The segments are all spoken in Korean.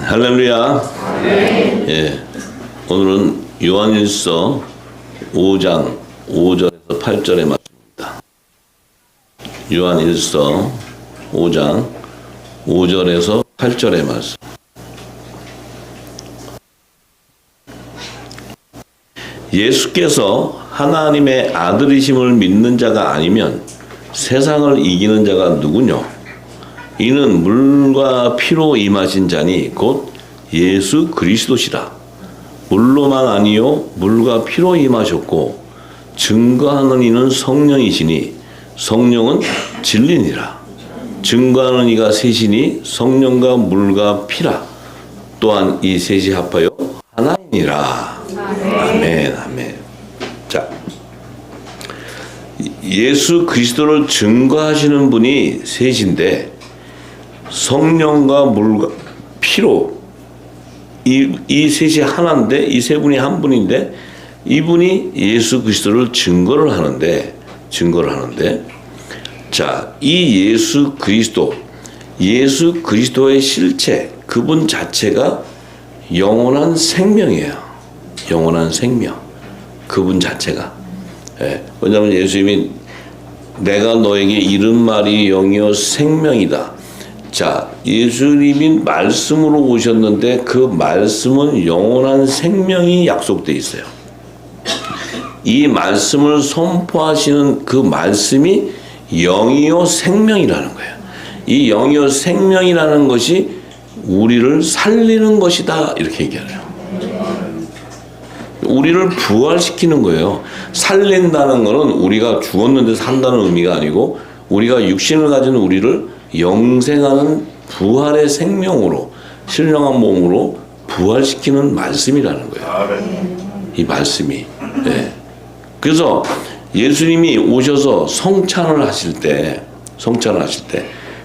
할렐루야. 예. 오늘은 요한일서 5장 5절에서 8절의 말씀입니다. 요한일서 5장 5절에서 8절의 말씀. 예수께서 하나님의 아들이심을 믿는 자가 아니면 세상을 이기는 자가 누구뇨? 이는 물과 피로 임하신 자니 곧 예수 그리스도시라. 물로만 아니요 물과 피로 임하셨고 증거하는 이는 성령이시니 성령은 진리니라. 증거하는 이가 셋이니 성령과 물과 피라. 또한 이 셋이 합하여 하나이니라. 아멘. 아멘. 자, 예수 그리스도를 증거하시는 분이 셋인데 성령과 물과 피로 이 셋이 하나인데 이 세 분이 한 분인데 이분이 예수 그리스도를 증거를 하는데 자, 이 예수 그리스도의 실체 그분 자체가 영원한 생명이에요. 영원한 생명. 그분 자체가. 예. 왜냐하면 예수님이 내가 너에게 이른 말이 영이요 생명이다. 자, 예수님이 말씀으로 오셨는데 그 말씀은 영원한 생명이 약속되어 있어요. 이 말씀을 선포하시는 그 말씀이 영이요 생명이라는 거예요. 이 영이요 생명이라는 것이 우리를 살리는 것이다 이렇게 얘기해요. 우리를 부활시키는 거예요. 살린다는 것은 우리가 죽었는데 산다는 의미가 아니고 우리가 육신을 가진 우리를 영생하는 부활의 생명으로 신령한 몸으로 부활시키는 말씀이라는 거예요. 이 말씀이. 네. 그래서 예수님이 오셔서 성찬을 하실 때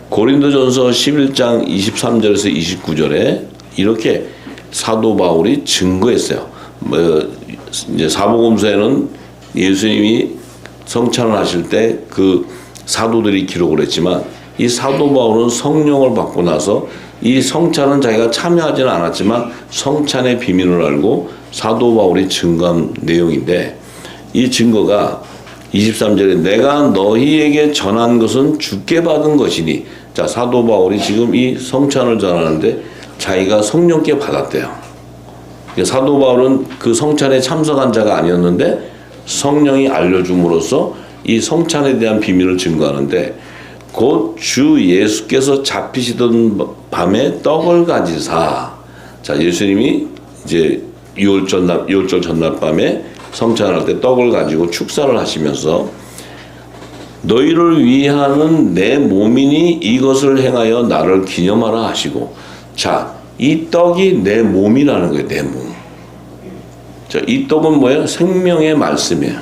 고린도전서 11장 23절에서 29절에 이렇게 사도 바울이 증거했어요. 이제 사복음서에는 예수님이 성찬을 하실 때 그 사도들이 기록을 했지만 이 사도 바울은 성령을 받고 나서 이 성찬은 자기가 참여하지는 않았지만 성찬의 비밀을 알고 사도 바울이 증거한 내용인데 이 증거가 23절에 내가 너희에게 전한 것은 주께 받은 것이니 자 사도 바울이 지금 이 성찬을 전하는데 자기가 성령께 받았대요. 사도 바울은 그 성찬에 참석한 자가 아니었는데 성령이 알려줌으로써 이 성찬에 대한 비밀을 증거하는데 곧 주 예수께서 잡히시던 밤에 떡을 가지사. 자, 예수님이 이제 유월절 전날 밤에 성찬을 할 때 떡을 가지고 축사를 하시면서 너희를 위하는 내 몸이니 이것을 행하여 나를 기념하라 하시고 자, 이 떡이 내 몸이라는 거예요. 내 몸. 자, 이 떡은 뭐예요? 생명의 말씀이에요.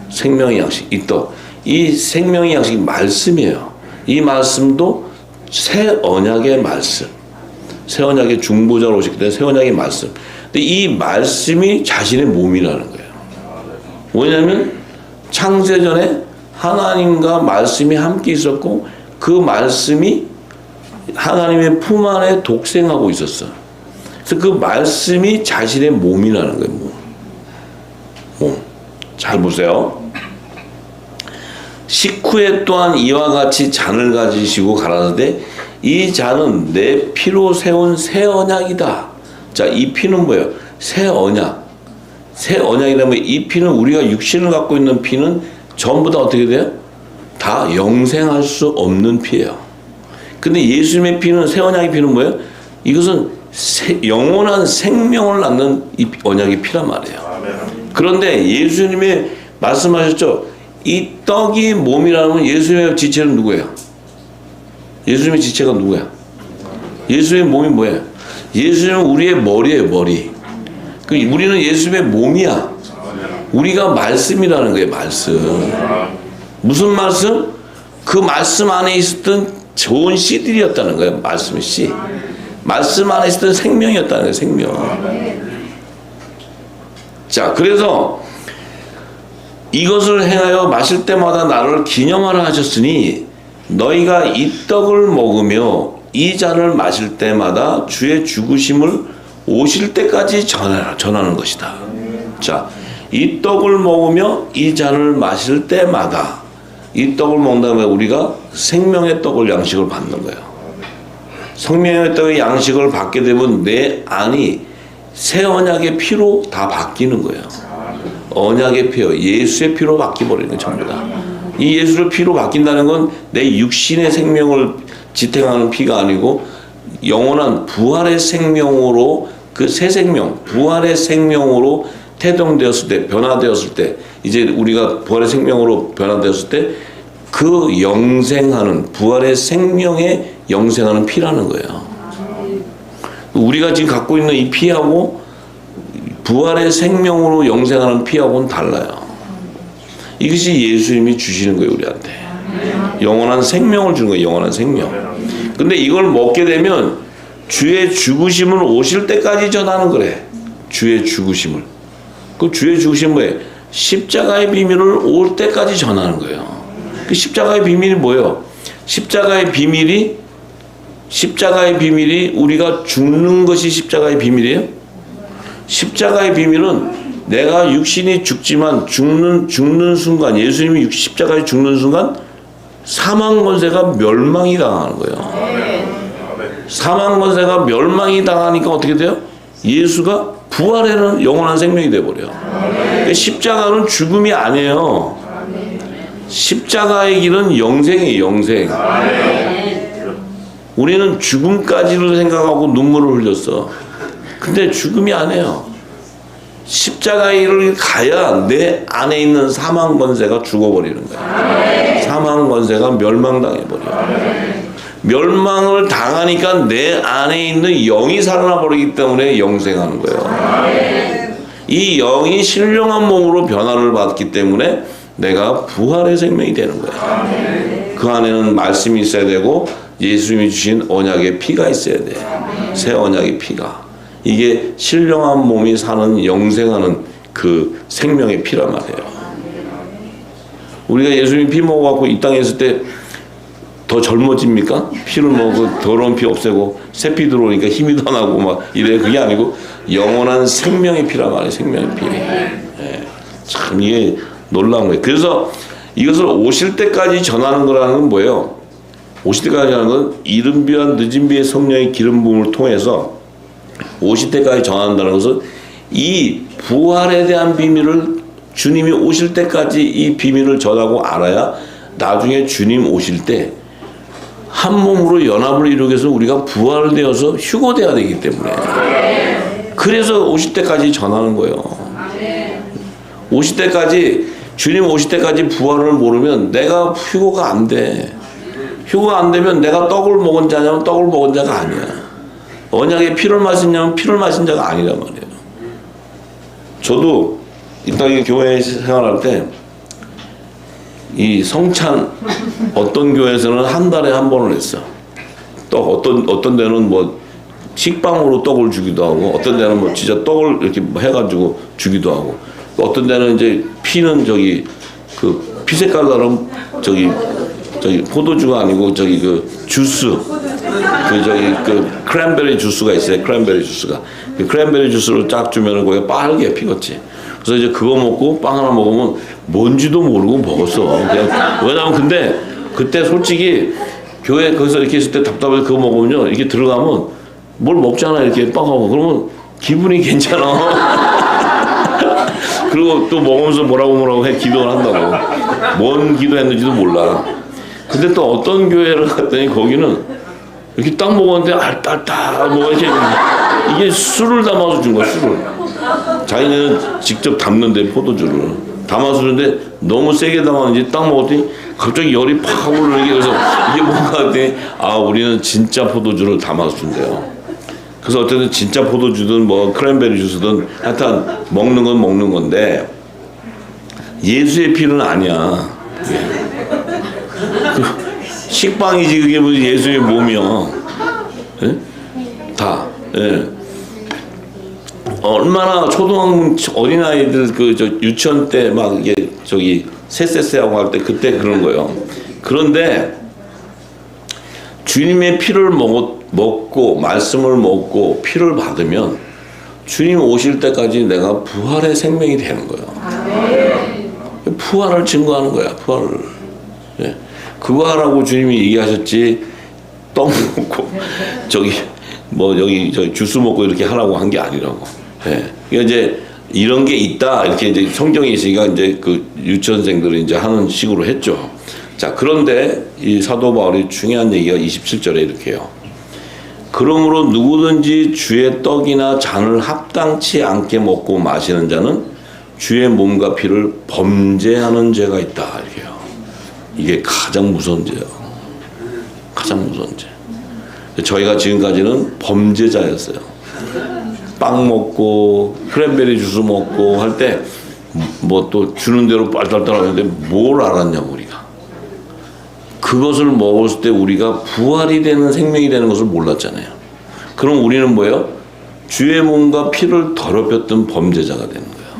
생명의 양식. 이 떡. 이 생명의 양식이 말씀이에요. 이 말씀도 새 언약의 말씀. 새 언약의 중보자로 오셨기 때문에 새 언약의 말씀. 근데 이 말씀이 자신의 몸이라는 거예요. 왜냐하면 창세전에 하나님과 말씀이 함께 있었고 그 말씀이 하나님의 품 안에 독생하고 있었어. 그래서 그 말씀이 자신의 몸이라는 거예요. 몸. 잘 보세요. 식후에 또한 이와 같이 잔을 가지시고 가라사대 이 잔은 내 피로 세운 새 언약이다. 자, 이 피는 뭐예요? 새 언약. 새 언약이라면 이 피는 우리가 육신을 갖고 있는 피는 전부 다 어떻게 돼요? 다 영생할 수 없는 피예요. 근데 예수님의 피는 새 언약의 피는 뭐예요? 이것은 영원한 생명을 낳는 이 언약의 피란 말이에요. 그런데 예수님이 말씀하셨죠? 이 떡이 몸이라면 예수님의 지체는 누구예요? 예수님의 지체가 누구야? 예수님의 몸이 뭐예요? 예수님은 우리의 머리예요, 머리. 우리는 예수님의 몸이야. 우리가 말씀이라는 거예요, 말씀. 무슨 말씀? 그 말씀 안에 있었던 좋은 씨들이었다는 거예요, 말씀의 씨. 말씀 안에 있었던 생명이었다는 거예요, 생명. 자, 그래서 이것을 행하여 마실 때마다 나를 기념하라 하셨으니 너희가 이 떡을 먹으며 이 잔을 마실 때마다 주의 죽으심을 오실 때까지 전하는 것이다. 자, 이 떡을 먹으며 이 잔을 마실 때마다, 이 떡을 먹는다면 우리가 생명의 떡을 양식을 받는 거예요. 생명의 떡의 양식을 받게 되면 내 안이 새 언약의 피로 다 바뀌는 거예요. 언약의 피요, 예수의 피로 바뀌어버리는 거예요. 전부 다. 이 예수의 피로 바뀐다는 건 내 육신의 생명을 지탱하는 피가 아니고 영원한 부활의 생명으로, 그 새 생명, 부활의 생명으로 태동되었을 때, 변화되었을 때, 이제 우리가 부활의 생명으로 변화되었을 때 그 영생하는, 부활의 생명에 영생하는 피라는 거예요. 우리가 지금 갖고 있는 이 피하고 부활의 생명으로 영생하는 피하고는 달라요. 이것이 예수님이 주시는 거예요, 우리한테. 영원한 생명을 주는 거예요, 영원한 생명. 근데 이걸 먹게 되면 주의 죽으심을 오실 때까지 전하는 거래. 주의 죽으심을. 그 주의 죽으심은 뭐예요? 십자가의 비밀을 올 때까지 전하는 거예요. 그 십자가의 비밀이 뭐예요? 십자가의 비밀이 우리가 죽는 것이 십자가의 비밀이에요? 십자가의 비밀은 내가 육신이 죽지만 죽는 순간, 예수님이 십자가에 죽는 순간 사망 권세가 멸망이 당하는 거예요. 사망 권세가 멸망이 당하니까 어떻게 돼요? 예수가 부활에는 영원한 생명이 돼버려요. 그러니까 십자가는 죽음이 아니에요. 십자가의 길은 영생이에요, 영생. 우리는 죽음까지로 생각하고 눈물을 흘렸어. 근데 죽음이 아니에요. 십자가의 길을 가야 내 안에 있는 사망 권세가 죽어버리는 거예요. 사망 권세가 멸망당해버려요. 멸망을 당하니까 내 안에 있는 영이 살아나 버리기 때문에 영생하는 거예요. 이 영이 신령한 몸으로 변화를 받기 때문에 내가 부활의 생명이 되는 거예요. 그 안에는 말씀이 있어야 되고 예수님이 주신 언약의 피가 있어야 돼. 새 언약의 피가. 이게 신령한 몸이 사는 영생하는 그 생명의 피란 말이에요. 우리가 예수님 피 먹어갖고 이 땅에 있을 때 더 젊어집니까? 피를 먹고 더러운 피 없애고 새 피 들어오니까 힘이 더 나고 막 이래. 그게 아니고 영원한 생명의 피란 말이에요. 생명의 피. 예. 참 이게 놀라운 거예요. 그래서 이것을 오실 때까지 전하는 거라는 건 뭐예요? 오실 때까지 하는 건 이른 비와 늦은 비의 성령의 기름 부음을 통해서 오실 때까지 전한다는 것은 이 부활에 대한 비밀을 주님이 오실 때까지 이 비밀을 전하고 알아야 나중에 주님 오실 때 한 몸으로 연합을 이루기 위해서 우리가 부활되어서 휴거돼야 되기 때문에 그래서 오실 때까지 전하는 거예요. 오실 때까지, 주님 오실 때까지 부활을 모르면 내가 휴거가 안 돼. 휴거가 안 되면 내가 떡을 먹은 자냐면 떡을 먹은 자가 아니야. 언약의 피를 마시냐면 피를 마신 자가 아니란 말이에요. 저도 이 땅에 교회 생활할 때 이 성찬 어떤 교회에서는 한 달에 한 번을 했어. 떡 어떤 데는 뭐 식빵으로 떡을 주기도 하고 어떤 데는 뭐 진짜 떡을 이렇게 해가지고 주기도 하고 어떤 데는 이제 피는 저기 그 피 색깔 나름 저기 포도주가 아니고 저기 그 주스 그 저기 그 크랜베리 주스가 있어요. 크랜베리 주스가 그 크랜베리 주스를 쫙 주면은 거기가 빨개 피겠지. 그래서 이제 그거 먹고 빵 하나 먹으면 뭔지도 모르고 먹었어. 그냥 왜냐면 근데 그때 솔직히 교회 거기서 이렇게 있을 때 답답해서 그거 먹으면요 이렇게 들어가면 뭘 먹잖아 이렇게 빵하고 그러면 기분이 괜찮아. 그리고 또 먹으면서 뭐라고 해 기도를 한다고. 뭔 기도했는지도 몰라. 근데 또 어떤 교회를 갔더니 거기는 이렇게 딱 먹었는데 알딸딸 뭐 이렇게 이게 술을 담아서 준 거야 술을. 자기는 직접 담는데 포도주를 담아서 주는데 너무 세게 담았는지 딱 먹었더니 갑자기 열이 팍 오르는 게 그래서 이게 뭔가 했더니 아 우리는 진짜 포도주를 담아서 준대요. 그래서 어쨌든 진짜 포도주든 뭐 크랜베리 주스든 하여튼 먹는 건 먹는 건데 예수의 피는 아니야. 식빵이지 그게 무슨 예수의 몸이요. 예? 다. 예. 얼마나 초등학생 어린아이들 그 저 유치원 때 막 이게 저기 세세세하고 할 때 그때 그런 거예요. 그런데 주님의 피를 먹고 말씀을 먹고 피를 받으면 주님 오실 때까지 내가 부활의 생명이 되는 거예요. 부활을 증거하는 거야. 부활을. 예. 그거 하라고 주님이 얘기하셨지 떡 먹고 여기 주스 먹고 이렇게 하라고 한 게 아니라고. 예. 그러니까 이제 이런 게 있다 이렇게 이제 성경에 있으니까 이제 그 유치원생들이 이제 하는 식으로 했죠. 자, 그런데 이 사도 바울이 중요한 얘기가 27절에 이렇게 해요. 그러므로 누구든지 주의 떡이나 잔을 합당치 않게 먹고 마시는 자는 주의 몸과 피를 범죄하는 죄가 있다 이렇게 해요. 이게 가장 무서운 죄예요. 가장 무서운 죄. 저희가 지금까지는 범죄자였어요. 빵 먹고 크랜베리 주스 먹고 할 때 뭐 또 주는 대로 빨달달 하는데 뭘 알았냐고 우리가. 그것을 먹었을 때 우리가 부활이 되는 생명이 되는 것을 몰랐잖아요. 그럼 우리는 뭐예요? 주의 몸과 피를 더럽혔던 범죄자가 되는 거예요.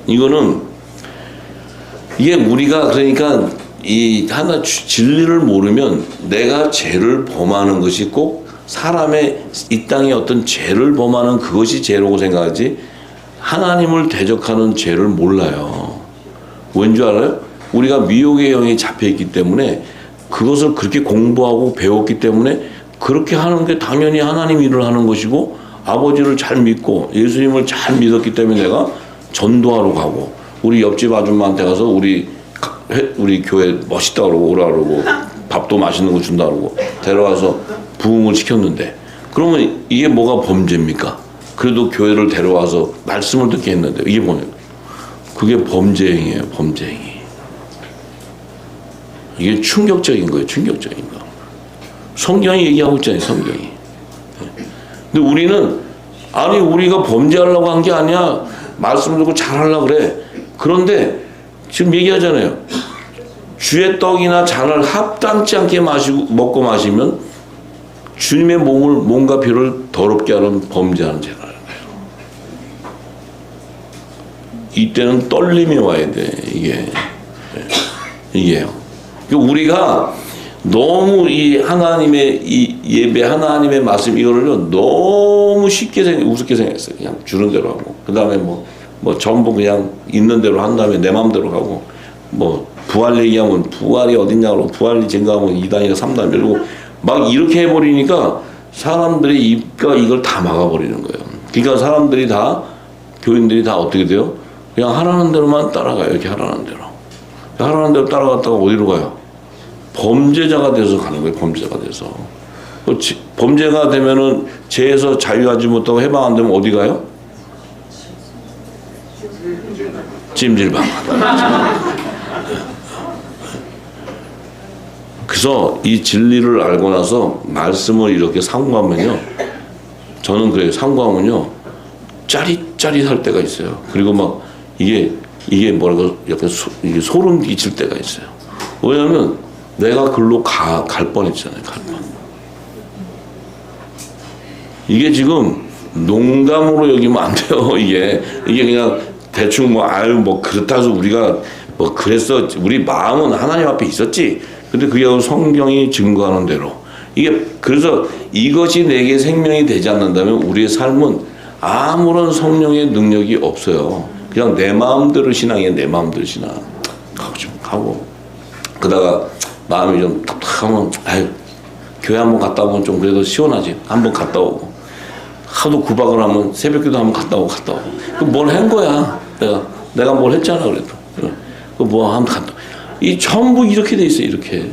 이거는 이게 우리가 그러니까 이 하나 진리를 모르면 내가 죄를 범하는 것이 꼭 사람의 이 땅에 어떤 죄를 범하는 그것이 죄라고 생각하지 하나님을 대적하는 죄를 몰라요. 왠 줄 알아요? 우리가 미혹의 영이 잡혀있기 때문에 그것을 그렇게 공부하고 배웠기 때문에 그렇게 하는 게 당연히 하나님 일을 하는 것이고 아버지를 잘 믿고 예수님을 잘 믿었기 때문에 내가 전도하러 가고 우리 옆집 아줌마한테 가서 우리 교회 멋있다 그러고 오라 그러고 밥도 맛있는 거 준다 그러고 데려와서 부흥을 시켰는데 그러면 이게 뭐가 범죄입니까? 그래도 교회를 데려와서 말씀을 듣게 했는데 이게 뭐냐? 그게 범죄행위예요. 범죄행위. 이게 충격적인 거예요. 충격적인 거. 성경이 얘기하고 있잖아요. 성경이. 근데 우리는 아니 우리가 범죄하려고 한 게 아니야. 말씀 듣고 잘하려고 그래. 그런데 지금 얘기하잖아요. 주의 떡이나 잔을 합당치 않게 먹고 마시면 주님의 몸과 피를 더럽게 하는 범죄하는 죄라는 거예요. 이때는 떨림이 와야 돼. 이게요. 우리가 너무 이 하나님의 이 예배 하나님의 말씀 이거를 너무 쉽게 우습게 생각했어요. 그냥 주는 대로 하고 그 다음에 뭐 전부 그냥 있는 대로 한 다음에 내 마음대로 가고 뭐 부활 얘기하면 부활이 어딨냐고 부활이 증가하면 2단이가 3단 이러고 막 이렇게 해버리니까 사람들의 입과 이걸 다 막아버리는 거예요. 그러니까 사람들이 다 교인들이 다 어떻게 돼요? 그냥 하라는 대로만 따라가요. 이렇게 하라는 대로. 하라는 대로 따라갔다가 어디로 가요? 범죄자가 돼서 가는 거예요. 범죄자가 돼서. 범죄가 되면은 죄에서 자유하지 못하고 해방 안 되면 어디 가요? 찜질방. 그래서 이 진리를 알고 나서 말씀을 이렇게 상고하면요. 저는 그래요. 상고하면요. 짜릿짜릿할 때가 있어요. 그리고 막 이게 뭐랄까 약간 이게 소름 끼칠 때가 있어요. 왜냐하면 내가 글로 갈 뻔했잖아요. 갈 뻔. 이게 지금 농담으로 여기면 안 돼요. 이게 그냥 대충 그렇다 해서 우리가 그랬어. 우리 마음은 하나님 앞에 있었지. 근데 그게 성경이 증거하는 대로. 이게 그래서 이것이 내게 생명이 되지 않는다면 우리의 삶은 아무런 성령의 능력이 없어요. 그냥 내 마음대로 신앙이에요. 내 마음대로 신앙. 가고. 그러다가 마음이 좀 답답하면 교회 한번 갔다 오면 좀 그래도 시원하지. 한번 갔다 오고. 하도 구박을 하면 새벽기도 한번 갔다 오고. 뭘 한 거야. 내가 뭘 했잖아 그래도. 한번 갔다 오고. 이 전부 이렇게 돼 있어요. 이렇게.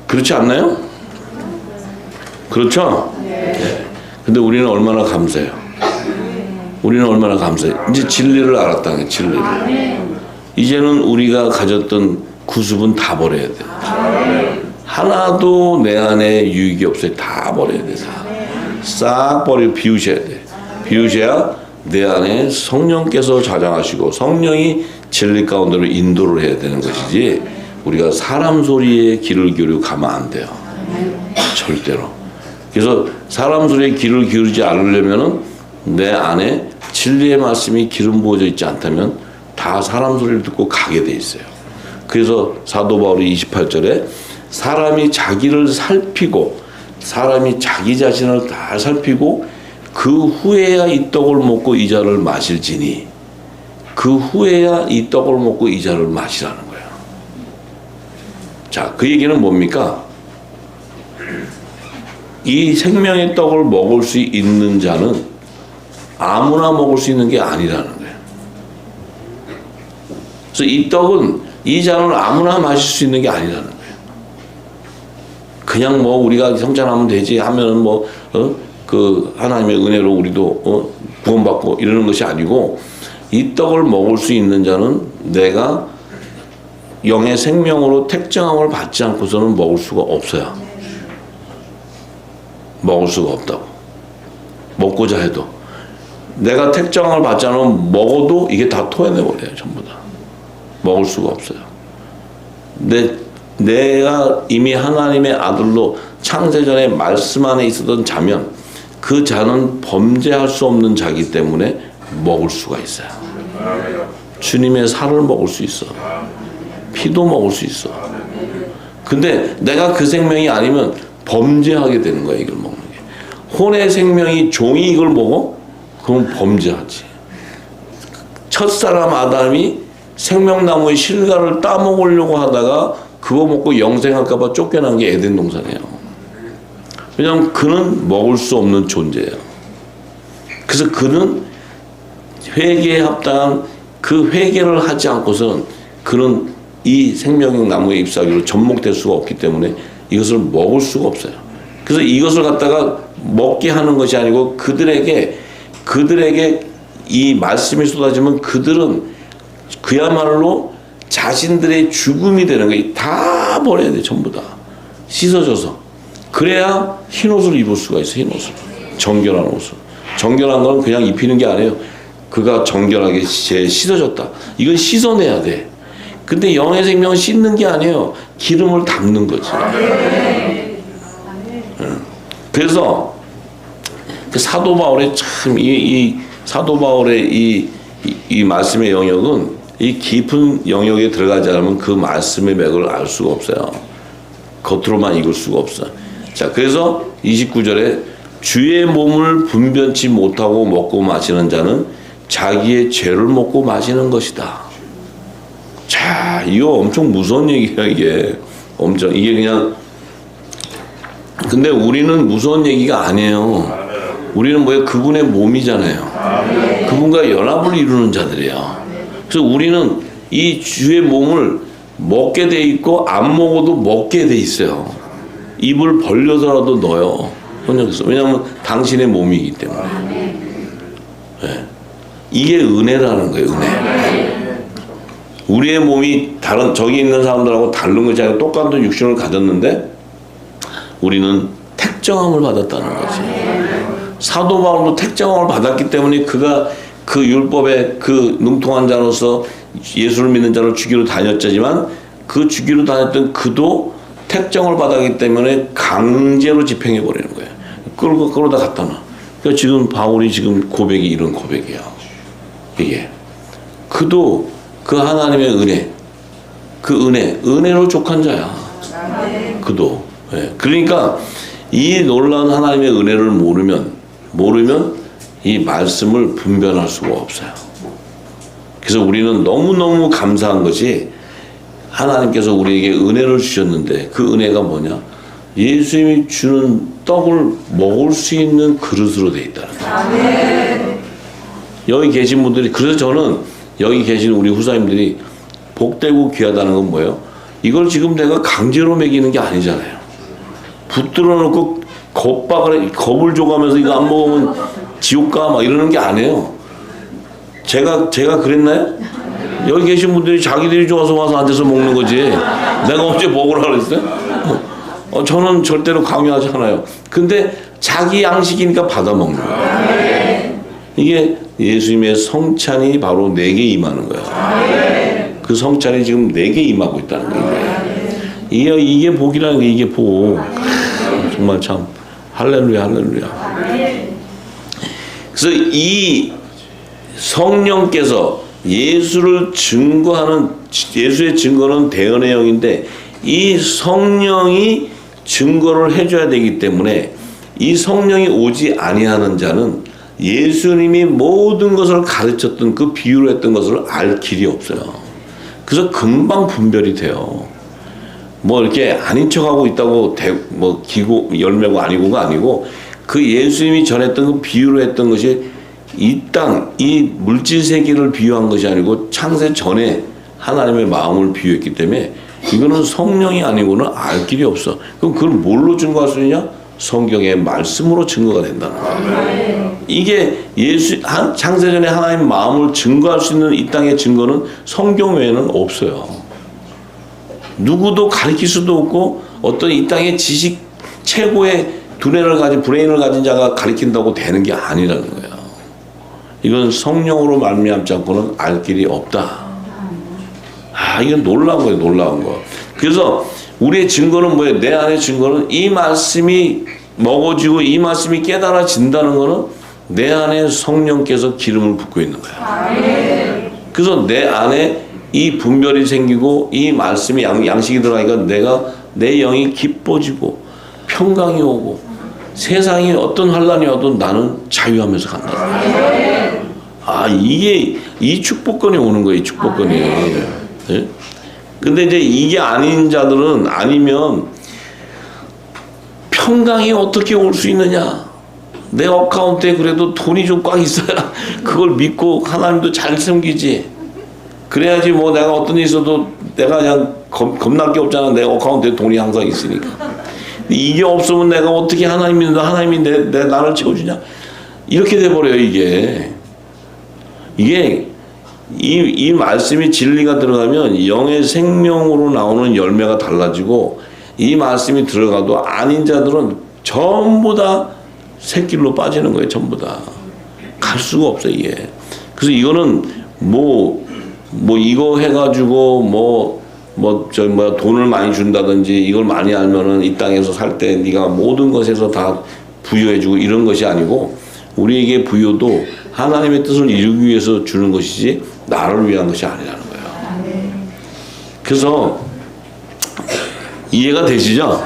그렇지 않나요? 그렇죠? 네. 근데 우리는 얼마나 감사해요. 이제 진리를 알았다는 진리를. 이제는 우리가 가졌던 구습은 다 버려야 돼. 하나도 내 안에 유익이 없어요. 다 버려야 돼. 싹 비우셔야 돼. 비우셔야 내 안에 성령께서 자장하시고 성령이 진리 가운데로 인도를 해야 되는 것이지 우리가 사람 소리에 귀를 기울이고 가면 안 돼요. 절대로. 그래서 사람 소리에 귀를 기울이지 않으려면은 내 안에 진리의 말씀이 기름 부어져 있지 않다면 다 사람 소리를 듣고 가게 돼 있어요. 그래서 사도 바울이 28절에 사람이 자기를 살피고 사람이 자기 자신을 다 살피고 그 후에야 이 떡을 먹고 이 잔을 마실지니 그 후에야 이 떡을 먹고 이 잔을 마시라는 거예요. 자, 그 얘기는 뭡니까? 이 생명의 떡을 먹을 수 있는 자는 아무나 먹을 수 있는 게 아니라는 거예요. 그래서 이 떡은 이 잔을 아무나 마실 수 있는 게 아니라는 거예요. 그냥 뭐 우리가 성찬하면 되지 하면은 뭐 그 하나님의 은혜로 우리도 구원받고 이러는 것이 아니고 이 떡을 먹을 수 있는 자는 내가 영의 생명으로 택정함을 받지 않고서는 먹을 수가 없어요. 먹을 수가 없다고. 먹고자 해도 내가 택정함을 받지 않으면 먹어도 이게 다 토해내버려요. 전부 다. 먹을 수가 없어요. 내가 이미 하나님의 아들로 창세전에 말씀 안에 있었던 자면 그 자는 범죄할 수 없는 자기 때문에 먹을 수가 있어요. 주님의 살을 먹을 수 있어. 피도 먹을 수 있어. 근데 내가 그 생명이 아니면 범죄하게 되는 거야. 이걸 먹는 게. 혼의 생명이 종이 이걸 먹어? 그럼 범죄하지. 첫사람 아담이 생명나무의 실과를 따먹으려고 하다가 그거 먹고 영생할까 봐 쫓겨난 게 에덴 동산이에요. 왜냐하면 그는 먹을 수 없는 존재예요. 그래서 그는 회개에 합당한 그 회개를 하지 않고서는 그는 이 생명의 나무에 잎사귀로 접목될 수가 없기 때문에 이것을 먹을 수가 없어요. 그래서 이것을 갖다가 먹게 하는 것이 아니고 그들에게 이 말씀이 쏟아지면 그들은 그야말로 자신들의 죽음이 되는 거예요. 다 버려야 돼. 전부 다 씻어져서. 그래야 흰옷을 입을 수가 있어. 흰옷을. 정결한 옷을. 정결한 건 그냥 입히는 게 아니에요. 그가 정결하게 씻어졌다. 이건 씻어내야 돼. 근데 영의 생명은 씻는 게 아니에요. 기름을 담는 거지. 그래서 사도 바울의 참 이 사도 바울의 이 말씀의 영역은 이 깊은 영역에 들어가지 않으면 그 말씀의 맥을 알 수가 없어요. 겉으로만 읽을 수가 없어요. 자, 그래서 29절에 주의 몸을 분변치 못하고 먹고 마시는 자는 자기의 죄를 먹고 마시는 것이다. 자, 이거 엄청 무서운 얘기야, 이게. 이게 그냥. 근데 우리는 무서운 얘기가 아니에요. 우리는 뭐예요? 그분의 몸이잖아요. 그분과 연합을 이루는 자들이에요. 그래서 우리는 이 주의 몸을 먹게 돼 있고 안 먹어도 먹게 돼 있어요. 입을 벌려서라도 넣어요. 왜냐하면 당신의 몸이기 때문에. 네. 이게 은혜라는 거예요. 은혜. 우리의 몸이 저기 있는 사람들하고 다른 것이 아니라 똑같은 육신을 가졌는데 우리는 택정함을 받았다는 거지. 사도 바울도 택정함을 받았기 때문에 그가 그 율법의 그 능통한 자로서 예수를 믿는 자를 죽이러 다녔지만 그 죽이러 다녔던 그도 택정을 받았기 때문에 강제로 집행해 버리는 거예요. 끌어다 갖다 놔. 그러니까 지금 바울이 지금 고백이 이런 고백이야. 이게 그도 그 하나님의 은혜, 그 은혜로 족한 자야. 그도. 네. 그러니까 이 놀라운 하나님의 은혜를 모르면 이 말씀을 분별할 수가 없어요. 그래서 우리는 너무너무 감사한 것이 하나님께서 우리에게 은혜를 주셨는데 그 은혜가 뭐냐? 예수님이 주는 떡을 먹을 수 있는 그릇으로 되어 있다는 거예요. 여기 계신 분들이, 그래서 저는 여기 계신 우리 후사님들이 복되고 귀하다는 건 뭐예요? 이걸 지금 내가 강제로 먹이는 게 아니잖아요. 붙들어 놓고 겁을 줘가면서 이거 안 먹으면 지옥 가 막 이러는 게 아니에요. 제가 그랬나요? 여기 계신 분들이 자기들이 좋아서 와서 앉아서 먹는 거지. 내가 언제 먹으라 그랬어요? 저는 절대로 강요하지 않아요. 근데 자기 양식이니까 받아 먹는 거예요. 이게 예수님의 성찬이 바로 내게 임하는 거예요. 그 성찬이 지금 내게 임하고 있다는 거예요. 이게 복이라는 게 이게 복. 정말 참 할렐루야. 그래서 이 성령께서 예수를 증거하는, 예수의 증거는 대언의 영인데 이 성령이 증거를 해줘야 되기 때문에 이 성령이 오지 아니하는 자는 예수님이 모든 것을 가르쳤던 그 비유로 했던 것을 알 길이 없어요. 그래서 금방 분별이 돼요. 뭐 이렇게 아닌 척하고 있다고 뭐 기고 열매고 아니고가 아니고 그 예수님이 전했던 그 비유로 했던 것이 이 땅, 이 물질 세계를 비유한 것이 아니고 창세 전에 하나님의 마음을 비유했기 때문에 이거는 성령이 아니고는 알 길이 없어. 그럼 그걸 뭘로 증거할 수 있냐? 성경의 말씀으로 증거가 된다는 거예요. 이게 창세전에 하나님의 마음을 증거할 수 있는 이 땅의 증거는 성경 외에는 없어요. 누구도 가르칠 수도 없고 어떤 이 땅의 지식 최고의 브레인을 가진 자가 가르친다고 되는 게 아니라는 거예요. 이건 성령으로 말미암지 않고는 알 길이 없다. 이건 놀라운 거예요. 놀라운 거. 그래서 우리의 증거는 뭐예요? 내 안의 증거는 이 말씀이 먹어지고 이 말씀이 깨달아진다는 거는 내 안에 성령께서 기름을 붓고 있는 거야. 그래서 내 안에 이 분별이 생기고 이 말씀이 양식이 들어가니까 내 영이 기뻐지고 평강이 오고 세상이 어떤 환란이 와도 나는 자유하면서 간다. 이게 이 축복권이 오는 거예요. 이 축복권이. 네? 근데 이제 이게 아닌 자들은 아니면 평강이 어떻게 올 수 있느냐? 내 어카운트에 그래도 돈이 좀 꽉 있어야 그걸 믿고 하나님도 잘 섬기지. 그래야지 뭐 내가 어떤 일 있어도 내가 그냥 겁날 게 없잖아. 내 어카운트에 돈이 항상 있으니까. 이게 없으면 내가 어떻게 하나님이 나를 채워주냐? 이렇게 돼버려요. 이게 이 말씀이 진리가 들어가면 영의 생명으로 나오는 열매가 달라지고 이 말씀이 들어가도 아닌 자들은 전부 다 새길로 빠지는 거예요. 전부 다. 갈 수가 없어요. 이게. 그래서 이거는 뭐 이거 해가지고 돈을 많이 준다든지 이걸 많이 알면은 이 땅에서 살 때 네가 모든 것에서 다 부여해주고 이런 것이 아니고 우리에게 부여도 하나님의 뜻을 이루기 위해서 주는 것이지 나를 위한 것이 아니라는 거예요. 그래서 이해가 되시죠?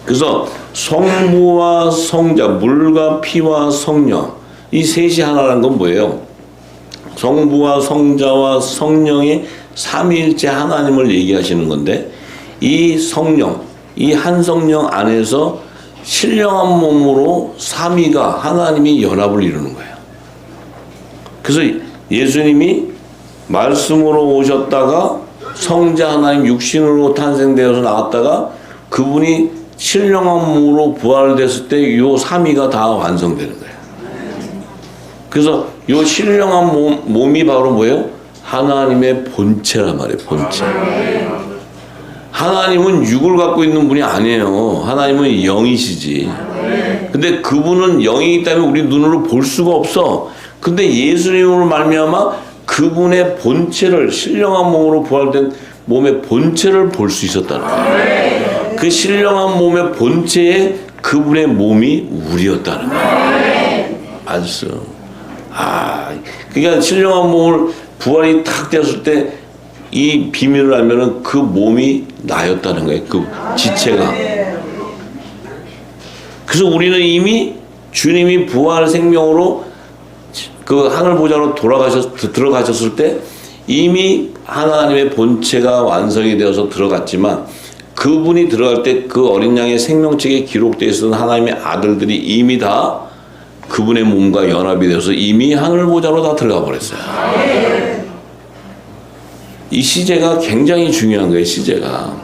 그래서 성부와 성자, 물과 피와 성령 이 셋이 하나라는 건 뭐예요? 성부와 성자와 성령의 삼위일체 하나님을 얘기하시는 건데 이 성령, 이 한 성령 안에서 신령한 몸으로 삼위가 하나님이 연합을 이루는 거예요. 그래서 예수님이 말씀으로 오셨다가 성자 하나님 육신으로 탄생되어서 나왔다가 그분이 신령한 몸으로 부활됐을 때 이 삼위가 다 완성되는 거예요. 그래서 이 신령한 몸이 바로 뭐예요? 하나님의 본체란 말이에요. 본체. 하나님은 육을 갖고 있는 분이 아니에요. 하나님은 영이시지. 근데 그분은 영이기 때문에 우리 눈으로 볼 수가 없어. 근데 예수님으로 말미암아 그분의 본체를 신령한 몸으로 부활된 몸의 본체를 볼 수 있었다는 거예요. 그 신령한 몸의 본체에 그분의 몸이 우리였다는 거예요. 알았어. 그러니까 신령한 몸을 부활이 탁 되었을 때 이 비밀을 알면은 그 몸이 나였다는 거예요. 그 지체가. 그래서 우리는 이미 주님이 부활 생명으로 그 하늘 보좌로 들어가셨을 때 이미 하나님의 본체가 완성이 되어서 들어갔지만 그분이 들어갈 때 그 어린 양의 생명책에 기록되어 있었던 하나님의 아들들이 이미 다 그분의 몸과 연합이 되어서 이미 하늘 보좌로 다 들어가 버렸어요. 이 시제가 굉장히 중요한 거예요. 시제가.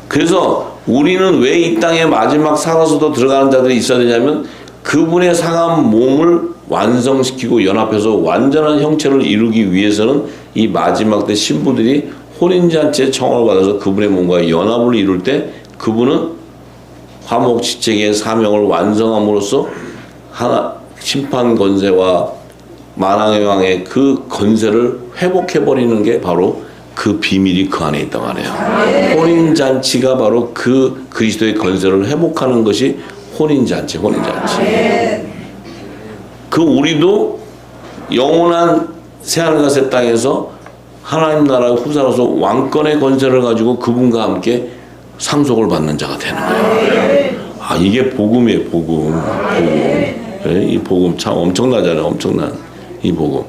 그래서 우리는 왜 이 땅에 마지막 살아서도 들어가는 자들이 있어야 되냐면 그분의 상한 몸을 완성시키고 연합해서 완전한 형체를 이루기 위해서는 이 마지막 때 신부들이 혼인잔치의 청을 받아서 그분의 몸과 연합을 이룰 때 그분은 화목지책의 사명을 완성함으로써 심판 건세와 만왕의 왕의 그 건세를 회복해버리는 게 바로 그 비밀이 그 안에 있단 말이에요. 혼인잔치가 바로 그 그리스도의 건세를 회복하는 것이 혼인잔치. 그 우리도 영원한 새하늘과 새 땅에서 하나님 나라의 후사로서 왕권의 권세를 가지고 그분과 함께 상속을 받는 자가 되는 거예요. 아, 이게 복음이에요, 복음. 네? 이 복음 참 엄청나잖아요, 엄청난 이 복음.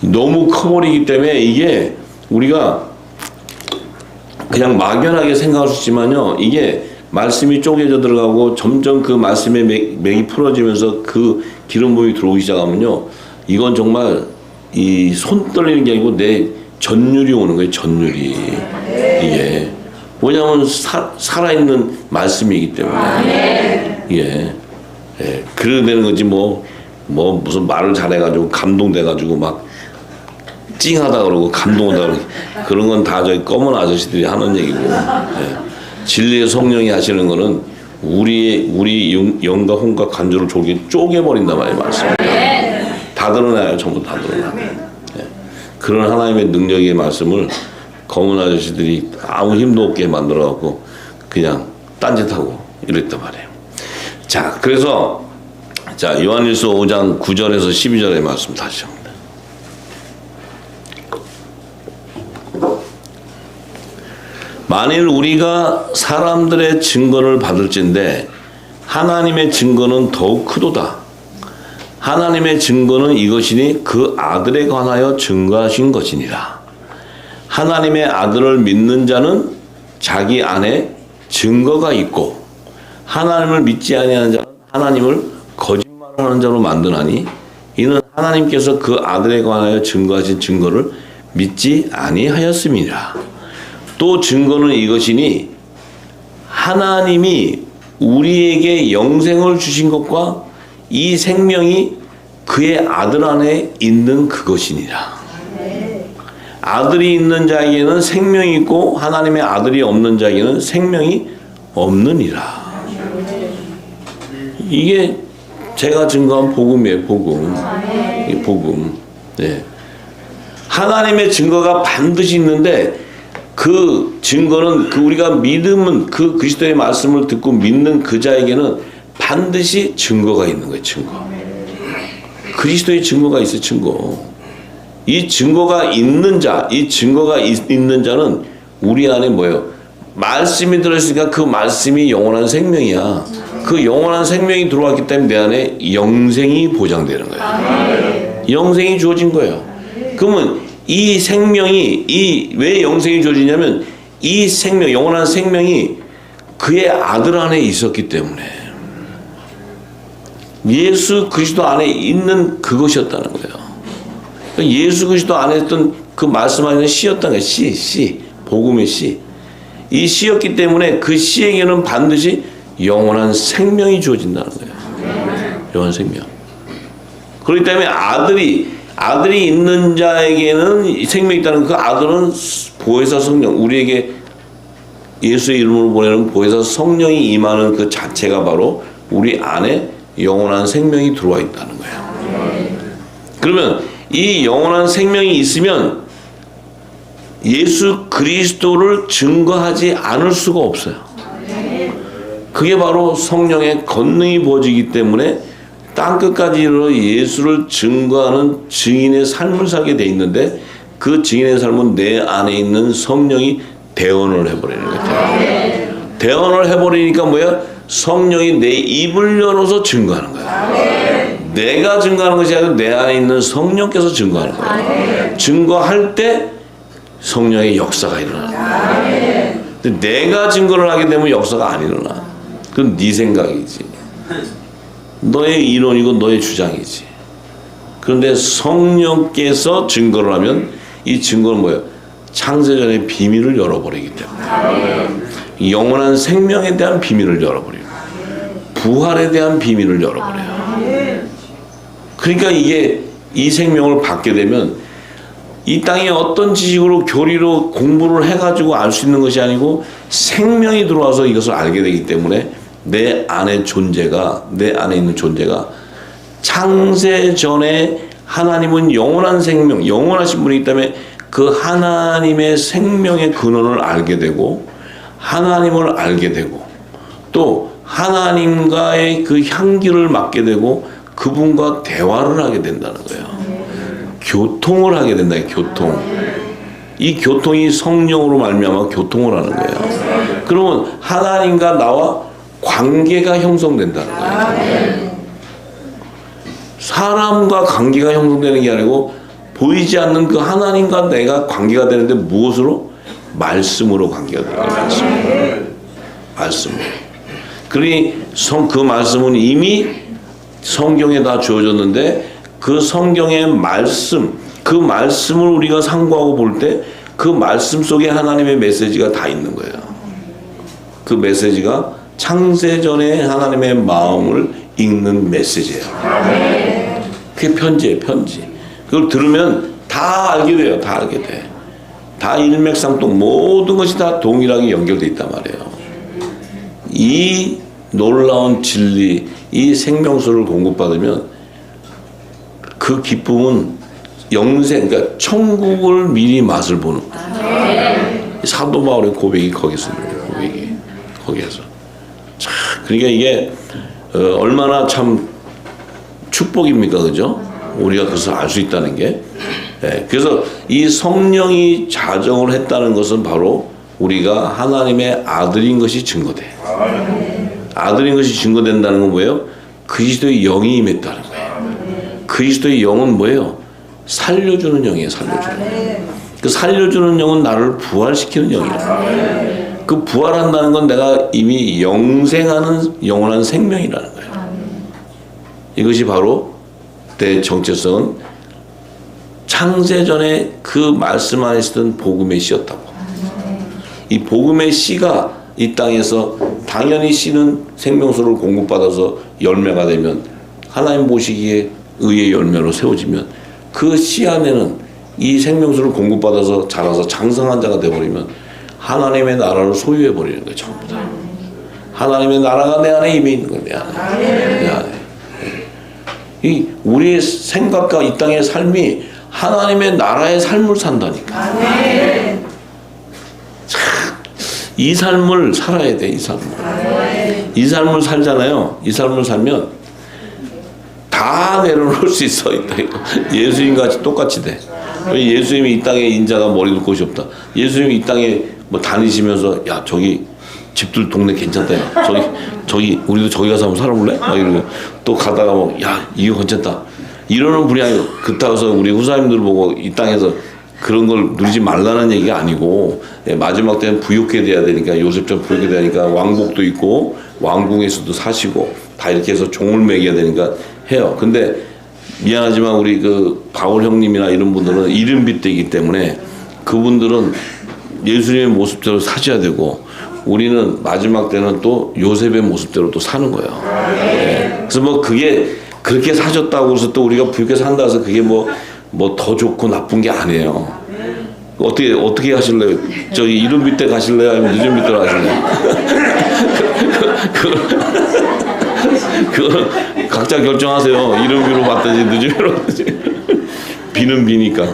너무 커버리기 때문에 이게 우리가 그냥 막연하게 생각할 수 있지만요, 이게 말씀이 쪼개져 들어가고 점점 그 말씀의 맥이 풀어지면서 그 기름 부음이 들어오기 시작하면요, 이건 정말 이 손 떨리는 게 아니고 내 전율이 오는 거예요, 전율이. 이게 뭐냐면 살아있는 말씀이기 때문에. 예. 예. 그래야 되는 거지 뭐 무슨 말을 잘해가지고 감동돼가지고 막 찡하다 그러고 감동하다 그러고 그런 건 다 저희 검은 아저씨들이 하는 얘기고. 예. 진리의 성령이 하시는 거는 우리 영과 혼과 간주를 쪼개버린단 말이에요, 말씀. 다 드러나요, 전부 다 드러나요. 예. 그런 하나님의 능력의 말씀을 검은 아저씨들이 아무 힘도 없게 만들어갖고 그냥 딴짓하고 이랬단 말이에요. 자, 그래서 자, 요한일서 5장 9절에서 12절의 말씀 다시 합니다. 만일 우리가 사람들의 증거를 받을진대 하나님의 증거는 더욱 크도다. 하나님의 증거는 이것이니 그 아들에 관하여 증거하신 것이니라. 하나님의 아들을 믿는 자는 자기 안에 증거가 있고 하나님을 믿지 아니하는 자는 하나님을 거짓말하는 자로 만드나니 이는 하나님께서 그 아들에 관하여 증거하신 증거를 믿지 아니하였음이니라. 또 증거는 이것이니 하나님이 우리에게 영생을 주신 것과 이 생명이 그의 아들 안에 있는 그것이니라. 아들이 있는 자에게는 생명이 있고 하나님의 아들이 없는 자에게는 생명이 없느니라. 이게 제가 증거한 복음이에요, 복음. 이 복음. 네. 하나님의 증거가 반드시 있는데 그 증거는 우리가 믿으면 그 그리스도의 말씀을 듣고 믿는 그 자에게는 반드시 증거가 있는 거예요, 증거. 그리스도의 증거가 있어요, 증거. 이 증거가 있는 자, 이 증거가 있는 자는 우리 안에 뭐예요? 말씀이 들어있으니까 그 말씀이 영원한 생명이야. 그 영원한 생명이 들어왔기 때문에 내 안에 영생이 보장되는 거예요. 영생이 주어진 거예요. 그러면 이 생명이 왜 영생이 주어지냐면 이 생명, 영원한 생명이 그의 아들 안에 있었기 때문에 예수 그리스도 안에 있는 그것이었다는 거예요. 예수 그리스도 안에 있던 그 말씀 안에는 씨였다는 거예요. 씨, 복음의 씨. 이 씨였기 때문에 그 씨에게는 반드시 영원한 생명이 주어진다는 거예요. 영원한 생명. 그렇기 때문에 아들이 있는 자에게는 생명이 있다는 그 아들은 보혜사 성령, 우리에게 예수의 이름으로 보내는 보혜사 성령이 임하는 그 자체가 바로 우리 안에 영원한 생명이 들어와 있다는 거예요. 그러면 이 영원한 생명이 있으면 예수 그리스도를 증거하지 않을 수가 없어요. 그게 바로 성령의 권능이 부어지기 때문에 땅끝까지 이르러 예수를 증거하는 증인의 삶을 살게 돼 있는데 그 증인의 삶은 내 안에 있는 성령이 대언을 해버리는 거예요. 대언을 해버리니까 뭐야? 성령이 내 입을 열어서 증거하는 거야. 내가 증거하는 것이 아니라 내 안에 있는 성령께서 증거하는 거야. 증거할 때 성령의 역사가 일어나. 근데 내가 증거를 하게 되면 역사가 안 일어나. 그건 네 생각이지. 너의 이론이고 너의 주장이지. 그런데 성령께서 증거를 하면 이 증거는 뭐예요? 창세전의 비밀을 열어버리기 때문에 영원한 생명에 대한 비밀을 열어버려요. 부활에 대한 비밀을 열어버려요. 그러니까 이게 이 생명을 받게 되면 이 땅에 어떤 지식으로 교리로 공부를 해가지고 알 수 있는 것이 아니고 생명이 들어와서 이것을 알게 되기 때문에 내 안에 있는 존재가 창세 전에 하나님은 영원한 생명, 영원하신 분이기 때문에 그 하나님의 생명의 근원을 알게 되고 하나님을 알게 되고 또 하나님과의 그 향기를 맡게 되고 그분과 대화를 하게 된다는 거예요. 교통을 하게 된다. 교통. 이 교통이 성령으로 말미암아 교통을 하는 거예요. 그러면 하나님과 나와 관계가 형성된다는 거예요. 사람과 관계가 형성되는 게 아니고 보이지 않는 그 하나님과 내가 관계가 되는데 무엇으로? 말씀으로 관계가 되는 거예요. 말씀으로. 그러니 그 말씀은 이미 성경에 다 주어졌는데 그 성경의 말씀, 그 말씀을 우리가 상고하고 볼 때 그 말씀 속에 하나님의 메시지가 다 있는 거예요. 그 메시지가 창세전에 하나님의 마음을 읽는 메시지예요. 그게 편지예요, 편지. 그걸 들으면 다 알게 돼요, 다 알게 돼. 다 일맥상통 모든 것이 다 동일하게 연결돼 있단 말이에요. 이 놀라운 진리, 이 생명수를 공급받으면 그 기쁨은 영생, 그러니까 천국을 미리 맛을 보는 거예요. 사도 바울의 고백이 거기서 있는 거예요. 고백이 거기에서. 참, 그러니까 이게 얼마나 참 축복입니까, 그죠? 우리가 그것을 알 수 있다는 게. 예, 그래서 이 성령이 자정을 했다는 것은 바로 우리가 하나님의 아들인 것이 증거돼. 아들인 것이 증거된다는 건 뭐예요? 그리스도의 영이 임했다는 거예요. 그리스도의 영은 뭐예요? 살려주는 영이에요. 살려주는. 그 살려주는 영은 나를 부활시키는 영이에요. 그 부활한다는 건 내가 이미 영생하는 영원한 생명이라는 거예요. 이것이 바로 내 정체성은 창세전에 그 말씀 안에 있었던 복음의 씨였다고. 이 복음의 씨가 이 땅에서 당연히 씨는 생명수를 공급받아서 열매가 되면 하나님 보시기에 의의 열매로 세워지면 그 씨 안에는 이 생명수를 공급받아서 자라서 장성한 자가 되어버리면 하나님의 나라를 소유해 버리는 거예요. 전부 다. 하나님의 나라가 내 안에 임해 있는 거예요. 내 안에. 내 안에. 이 우리의 생각과 이 땅의 삶이 하나님의 나라의 삶을 산다니까. 참, 이 삶을 살아야 돼. 이 삶을. 이 삶을 살잖아요. 이 삶을 살면 다 내려놓을 수 있어. 예수님 같이 똑같이 돼. 예수님이 이 땅에 인자가 머리 둘 곳이 없다. 예수님이 이 땅에 뭐 다니시면서 야 저기 집들 동네 괜찮다. 야. 저기 우리도 저기 가서 한번 살아볼래? 막 이러고 또 가다가 뭐 야 이거 괜찮다. 이러는 분이 아니고 그따가서 우리 후사님들 보고 이 땅에서 그런 걸 누리지 말라는 얘기가 아니고 마지막 때는 부유하게 돼야 되니까 요셉처럼 부유하게 되니까 왕복도 있고 왕궁에서도 사시고 다 이렇게 해서 종을 먹여야 되니까 해요. 근데 미안하지만 우리 그 바울 형님이나 이런 분들은 이름 빗대기 때문에 그분들은 예수님의 모습대로 사셔야 되고 우리는 마지막 때는 또 요셉의 모습대로 또 사는 거예요. 네. 그래서 뭐 그게 그렇게 사셨다고 해서 또 우리가 부유하게 산다 해서 그게 뭐 더 좋고 나쁜 게 아니에요. 어떻게 하실래요? 저기 이름 빗대 가실래요? 아니면 늦은 빗대로 가실래요? 그거 각자 결정하세요. 이름 비로 받든지 늦은 비로 받든지. 비는 비니까.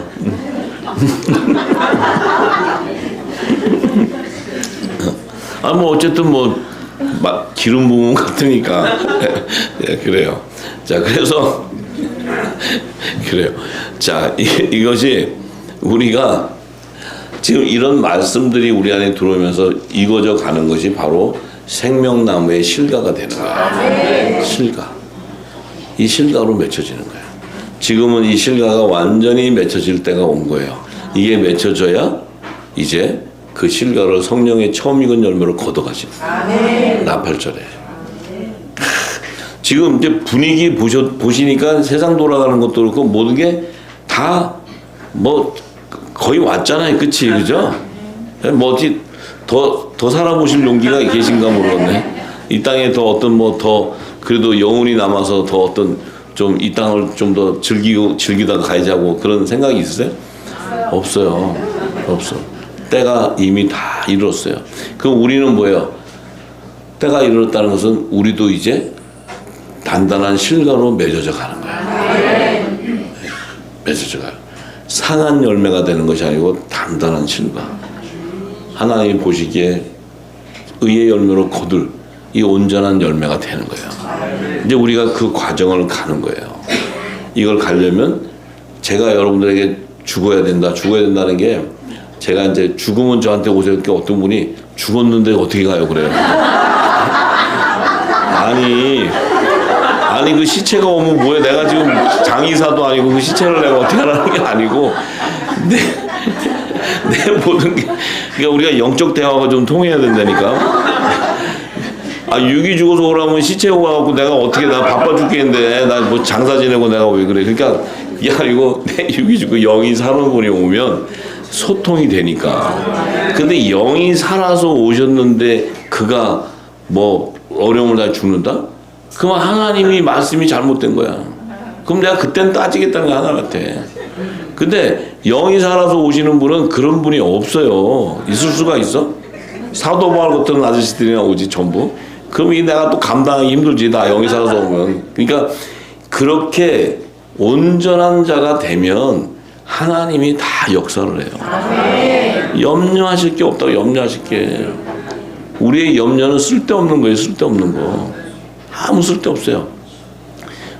뭐 어쨌든 뭐 기름 부음 같으니까. 네, 그래요. 자, 그래서 그래요. 자, 이것이 우리가 지금 이런 말씀들이 우리 안에 들어오면서 익어져 가는 것이 바로 생명나무의 실과가 되는 거예요. 실과. 이 실과로 맺혀지는 거예요. 지금은 이 실과가 완전히 맺혀질 때가 온 거예요. 이게 맺혀져야 이제 그 실과를 성령의 처음 익은 열매로 걷어가시는 거예요. 나팔절에. 지금 이제 분위기 보시니까 세상 돌아가는 것도 그렇고 모든 게 다 뭐 거의 왔잖아요. 그치? 그죠? 뭐 어디 더 살아보실 용기가 계신가 모르겠네. 이 땅에 더 어떤 뭐 더 그래도 영혼이 남아서 더 어떤 좀 이 땅을 좀 더 즐기다가 가야지 하고 그런 생각이 있으세요? 없어요. 없어. 때가 이미 다 이뤘어요. 그럼 우리는 뭐예요? 때가 이뤘다는 것은 우리도 이제 단단한 실과로 맺어져 가는 거예요. 맺어져 가요. 상한 열매가 되는 것이 아니고 단단한 실과. 하나님이 보시기에 의의 열매로 거둘 이 온전한 열매가 되는 거예요. 이제 우리가 그 과정을 가는 거예요. 이걸 가려면 제가 여러분들에게 죽어야 된다는 게 제가 이제 죽으면 저한테 오실 게 어떤 분이 죽었는데 어떻게 가요 그래요. 아니 그 시체가 오면 뭐해 내가 지금 장의사도 아니고 그 시체를 내가 어떻게 하라는 게 아니고 내 모든 게 그러니까 우리가 영적 대화가 좀 통해야 된다니까. 육이 죽어서 오라면 시체 오라고 내가 어떻게 나 바빠 죽겠는데 나 뭐 장사 지내고 내가 왜 그래. 그러니까 야 이거 내 육이 죽고 영이 사는 분이 오면 소통이 되니까. 근데 영이 살아서 오셨는데 그가 뭐 어려움을 다 죽는다? 그럼 하나님이 말씀이 잘못된 거야. 그럼 내가 그땐 따지겠다는 게 하나 같아. 근데 영이 살아서 오시는 분은 그런 분이 없어요. 있을 수가 있어? 사도 바울 같은 아저씨들이나 오지 전부. 그럼 이 내가 또 감당하기 힘들지 나 영이 살아서 오면. 그러니까 그렇게 온전한 자가 되면 하나님이 다 역사를 해요. 염려하실 게 없다고. 염려하실 게 우리의 염려는 쓸데없는 거예요. 쓸데없는 거. 아무 쓸데없어요.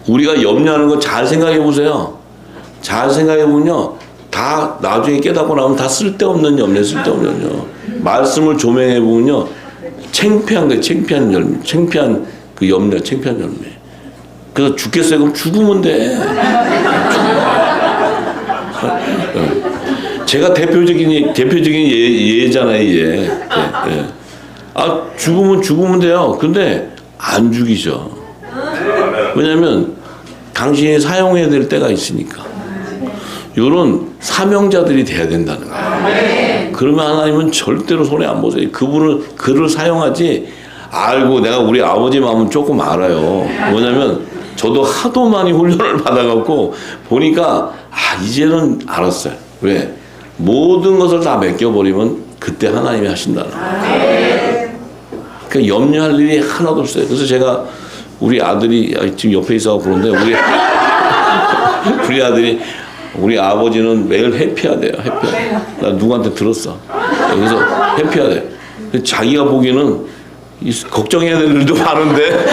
우리가 염려하는 거 잘 생각해 보세요. 잘 생각해 보면요 다 나중에 깨닫고 나면 다 쓸데없는 염려. 쓸데없는 염려. 말씀을 조명해 보면요 창피한 거예요. 창피한 그 염려. 창피한 염려. 그래서 죽겠어요. 그럼 죽으면 돼. 제가 대표적인 예잖아요. 예. 죽으면 돼요. 근데 안 죽이죠. 왜냐면 당신이 사용해야 될 때가 있으니까. 이런 사명자들이 돼야 된다는 거예요. 그러면 하나님은 절대로 손에 안 보세요. 그를 사용하지. 알고 내가 우리 아버지 마음은 조금 알아요. 뭐냐면 저도 하도 많이 훈련을 받아갖고 보니까 이제는 알았어요. 왜? 모든 것을 다 맡겨버리면 그때 하나님이 하신다는 거예요. 그러니까 염려할 일이 하나도 없어요. 그래서 제가 우리 아들이 지금 옆에 있어 그런데 우리 아들이 우리 아버지는 매일 해피하대요. 해피하대. 나 누구한테 들었어. 그래서 해피하대. 자기가 보기에는 걱정해야 될 일도 많은데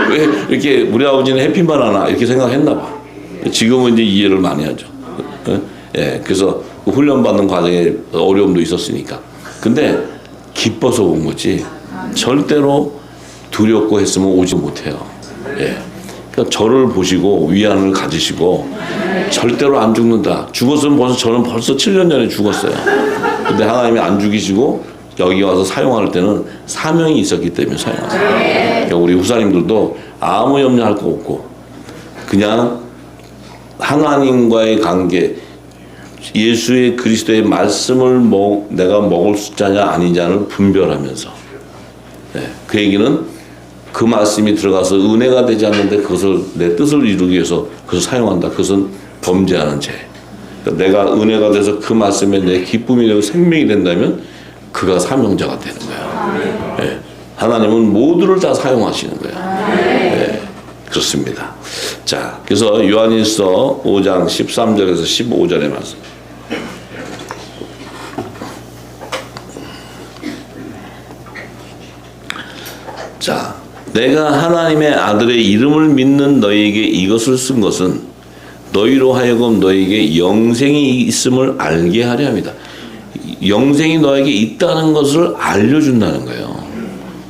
왜 이렇게 우리 아버지는 해피만 하나 이렇게 생각했나 봐. 지금은 이제 이해를 많이 하죠. 예, 그래서 훈련받는 과정에 어려움도 있었으니까. 근데 기뻐서 온 거지. 절대로 두렵고 했으면 오지 못해요. 예. 그러니까 저를 보시고 위안을 가지시고 절대로 안 죽는다. 죽었으면 저는 벌써 7년 전에 죽었어요. 근데 하나님이 안 죽이시고 여기 와서 사용할 때는 사명이 있었기 때문에 사용하세요. 그러니까 우리 후사님들도 아무 염려할 거 없고 그냥 하나님과의 관계, 예수의 그리스도의 말씀을 내가 먹을 숫자냐 아니냐를 분별하면서 그 얘기는 그 말씀이 들어가서 은혜가 되지 않는데 그것을 내 뜻을 이루기 위해서 그것을 사용한다. 그것은 범죄하는 죄. 그러니까 내가 은혜가 돼서 그 말씀에 내 기쁨이 되고 생명이 된다면 그가 사명자가 되는 거예요. 예. 하나님은 모두를 다 사용하시는 거예요. 예. 그렇습니다. 자, 그래서 요한일서 5장 13절에서 15절의 말씀. 자, 내가 하나님의 아들의 이름을 믿는 너희에게 이것을 쓴 것은 너희로 하여금 너희에게 영생이 있음을 알게 하려 합니다. 영생이 너에게 있다는 것을 알려준다는 거예요.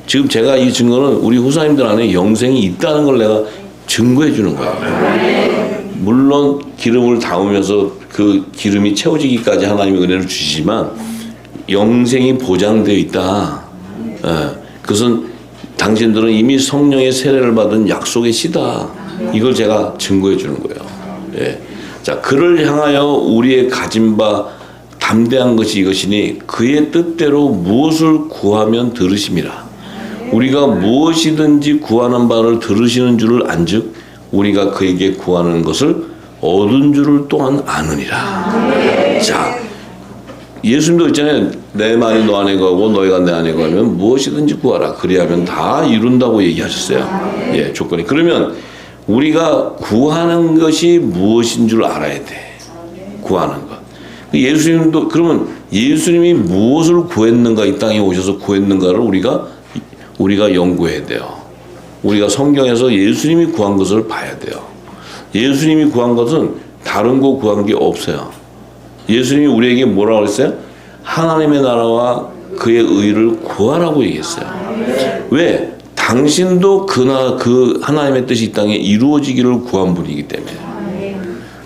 지금 제가 이 증거는 우리 후사님들 안에 영생이 있다는 걸 내가 증거해 주는 거예요. 물론 기름을 담으면서 그 기름이 채워지기까지 하나님의 은혜를 주시지만 영생이 보장되어 있다. 그것은 당신들은 이미 성령의 세례를 받은 약속의 씨다. 이걸 제가 증거해 주는 거예요. 예. 자, 그를 향하여 우리의 가진 바 담대한 것이 이것이니 그의 뜻대로 무엇을 구하면 들으심이라. 우리가 무엇이든지 구하는 바를 들으시는 줄을 안즉 우리가 그에게 구하는 것을 얻은 줄을 또한 아느니라. 자, 예수님도 있잖아요. 내 말이 너 안에 거하고 너희가 내 안에 거하면 무엇이든지 구하라. 그리하면 다 이룬다고 얘기하셨어요. 예, 조건이. 그러면 우리가 구하는 것이 무엇인 줄 알아야 돼. 구하는 것. 예수님도 그러면 예수님이 무엇을 구했는가, 이 땅에 오셔서 구했는가를 우리가 연구해야 돼요. 우리가 성경에서 예수님이 구한 것을 봐야 돼요. 예수님이 구한 것은 다른 거 구한 게 없어요. 예수님이 우리에게 뭐라고 그랬어요? 하나님의 나라와 그의 의를 구하라고 얘기했어요. 왜? 당신도 그 하나님의 뜻이 이 땅에 이루어지기를 구한 분이기 때문에.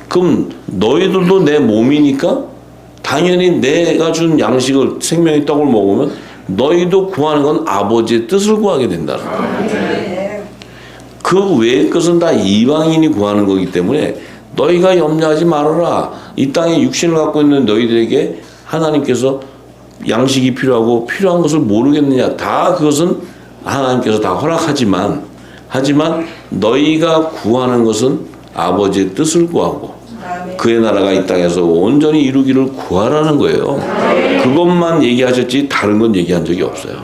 그럼 너희들도 내 몸이니까 당연히 내가 준 양식을, 생명의 떡을 먹으면 너희도 구하는 건 아버지의 뜻을 구하게 된다는 거예요. 그 외의 것은 다 이방인이 구하는 거기 때문에 너희가 염려하지 말아라. 이 땅에 육신을 갖고 있는 너희들에게 하나님께서 양식이 필요하고 필요한 것을 모르겠느냐. 다 그것은 하나님께서 다 허락하지만 너희가 구하는 것은 아버지의 뜻을 구하고 그의 나라가 이 땅에서 온전히 이루기를 구하라는 거예요. 그것만 얘기하셨지 다른 건 얘기한 적이 없어요.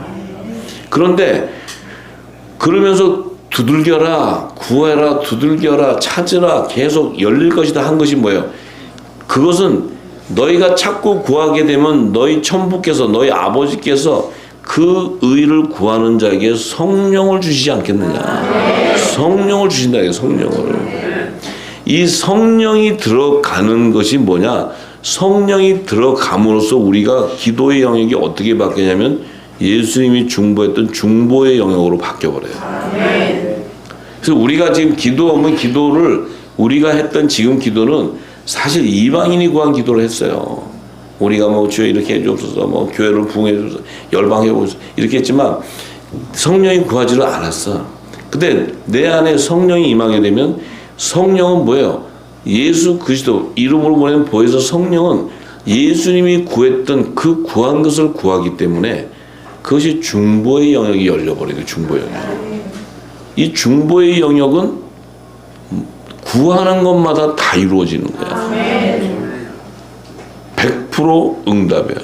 그런데 그러면서 두들겨라, 구해라, 두들겨라, 찾으라, 계속 열릴 것이다 한 것이 뭐예요? 그것은 너희가 찾고 구하게 되면 너희 천부께서, 너희 아버지께서 그 의를 구하는 자에게 성령을 주시지 않겠느냐. 성령을 주신다. 성령을. 이 성령이 들어가는 것이 뭐냐? 성령이 들어감으로써 우리가 기도의 영역이 어떻게 바뀌냐면 예수님이 중보했던 중보의 영역으로 바뀌어버려요. 그래서 우리가 지금 기도하면 기도를 우리가 했던 지금 기도는 사실 이방인이 구한 기도를 했어요. 우리가 뭐 주여 이렇게 해주옵소서, 뭐 교회를 부흥해 주소서, 열방해 보소서 이렇게 했지만 성령이 구하지를 않았어. 근데 내 안에 성령이 임하게 되면 성령은 뭐예요? 예수 그리스도 이름으로 보낸 보혜사 성령은 예수님이 구했던 그 구한 것을 구하기 때문에 그것이 중보의 영역이 열려버리고 중보의 영역. 이 중보의 영역은 구하는 것마다 다 이루어지는 거야. 100% 응답이에요.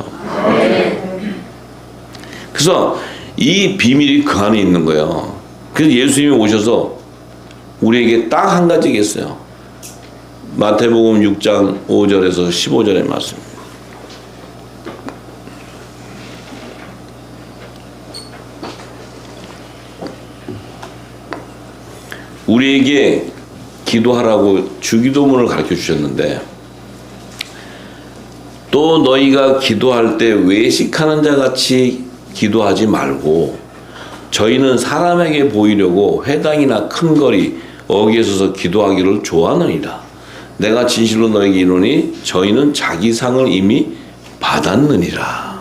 그래서 이 비밀이 그 안에 있는 거예요. 그래서 예수님이 오셔서 우리에게 딱 한 가지 얘기했어요. 마태복음 6장 5절에서 15절의 말씀. 우리에게 기도하라고 주기도문을 가르쳐 주셨는데 또 너희가 기도할 때 외식하는 자 같이 기도하지 말고 저희는 사람에게 보이려고 회당이나 큰 거리 어귀에 서서 기도하기를 좋아하느니라. 내가 진실로 너에게 이르노니 저희는 자기 상을 이미 받았느니라.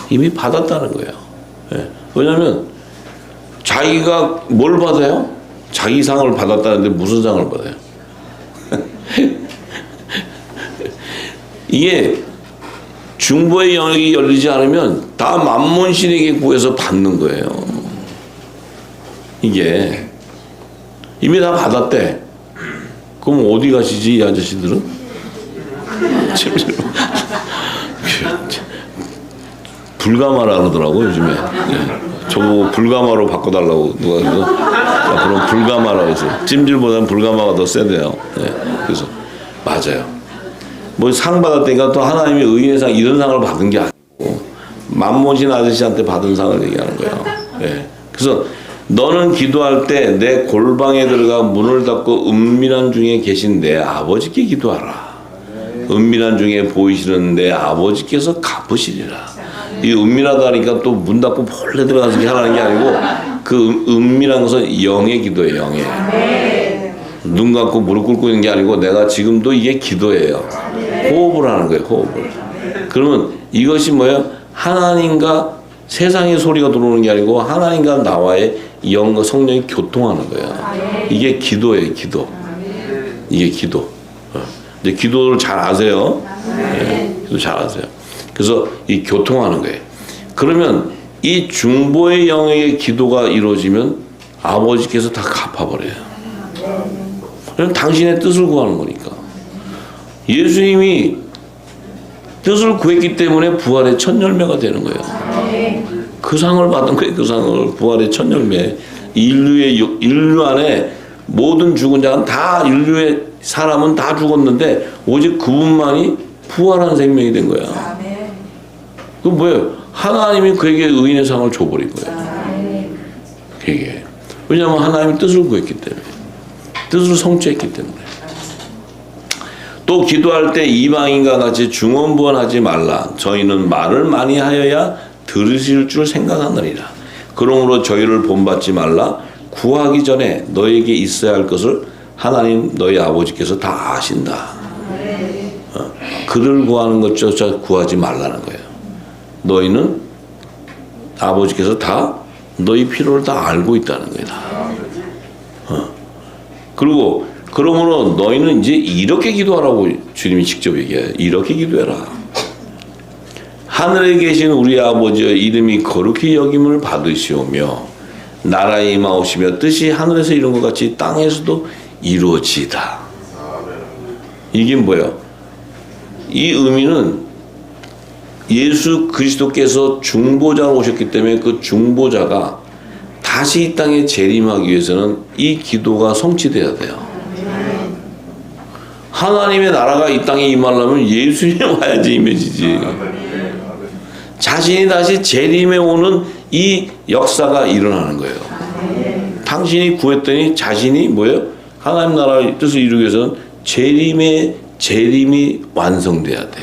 이미 받았다는 거예요. 예. 왜냐하면 자기가 뭘 받아요? 자기 상을 받았다는데 무슨 상을 받아요? 이게 중보의 영역이 열리지 않으면 다 만몬신에게 구해서 받는 거예요. 이게 이미 다 받았대. 그럼 어디 가시지 이 아저씨들은? 불가마라 그러더라고 요즘에. 저보고 불가마로 바꿔달라고 누가 그래서 그럼 불가마라고 해서 찜질보다는 불가마가 더 세대요. 그래서 맞아요. 뭐 상 받았다니까 또 하나님이 의의 상 이런 상을 받은 게 아니고 만몬신 아저씨한테 받은 상을 얘기하는 거예요. 그래서 너는 기도할 때 내 골방에 들어가 문을 닫고 은밀한 중에 계신 내 아버지께 기도하라. 은밀한 중에 보이시는 내 아버지께서 갚으시리라. 이 은밀하다니까 또 문 닫고 몰래 들어가서 하라는 게 아니고 그 은밀한 것은 영의 기도예요. 영의. 눈 감고 무릎 꿇고 있는 게 아니고 내가 지금도 이게 기도예요. 호흡을 하는 거예요. 호흡을. 그러면 이것이 뭐예요? 하나님과 세상의 소리가 들어오는 게 아니고 하나님과 나와의 영과 성령이 교통하는 거예요. 이게 기도예요. 기도. 이게 기도. 이제 기도를 잘 아세요. 기도 잘 아세요. 그래서 이 교통하는 거예요. 그러면 이 중보의 영역의 기도가 이루어지면 아버지께서 다 갚아버려요. 그럼 당신의 뜻을 구하는 거니까. 예수님이 뜻을 구했기 때문에 부활의 첫 열매가 되는 거예요. 그 상을 받은 거예요. 그 상을 부활의 첫 열매. 인류 안에 모든 죽은 자는 다 인류의 사람은 다 죽었는데 오직 그분만이 부활한 생명이 된 거야. 그 뭐예요? 하나님이 그에게 의인의 상을 줘버린 거예요. 그게 왜냐하면 하나님이 뜻을 구했기 때문에, 뜻을 성취했기 때문에. 또 기도할 때 이방인과 같이 중언부언하지 말라. 저희는 말을 많이 하여야 들으실 줄 생각하느니라. 그러므로 저희를 본받지 말라. 구하기 전에 너에게 있어야 할 것을 하나님 너희 아버지께서 다 아신다. 그를 구하는 것조차 구하지 말라는 거예요. 너희는 아버지께서 다 너희 필요를 다 알고 있다는 거예요. 그리고 그러므로 너희는 이제 이렇게 기도하라고 주님이 직접 얘기해요. 이렇게 기도해라. 하늘에 계신 우리 아버지의 이름이 거룩히 여김을 받으시오며 나라에 임하오시며 뜻이 하늘에서 이룬 것 같이 땅에서도 이루어지이다. 이게 뭐예요? 이 의미는 예수 그리스도께서 중보자로 오셨기 때문에 그 중보자가 다시 이 땅에 재림하기 위해서는 이 기도가 성취돼야 돼요. 하나님의 나라가 이 땅에 임하려면 예수님이 와야지 임해지지. 자신이 다시 재림해 오는 이 역사가 일어나는 거예요. 당신이 구했더니 자신이 뭐예요? 하나님 나라의 뜻을 이루기 위해서는 재림이 완성돼야 돼.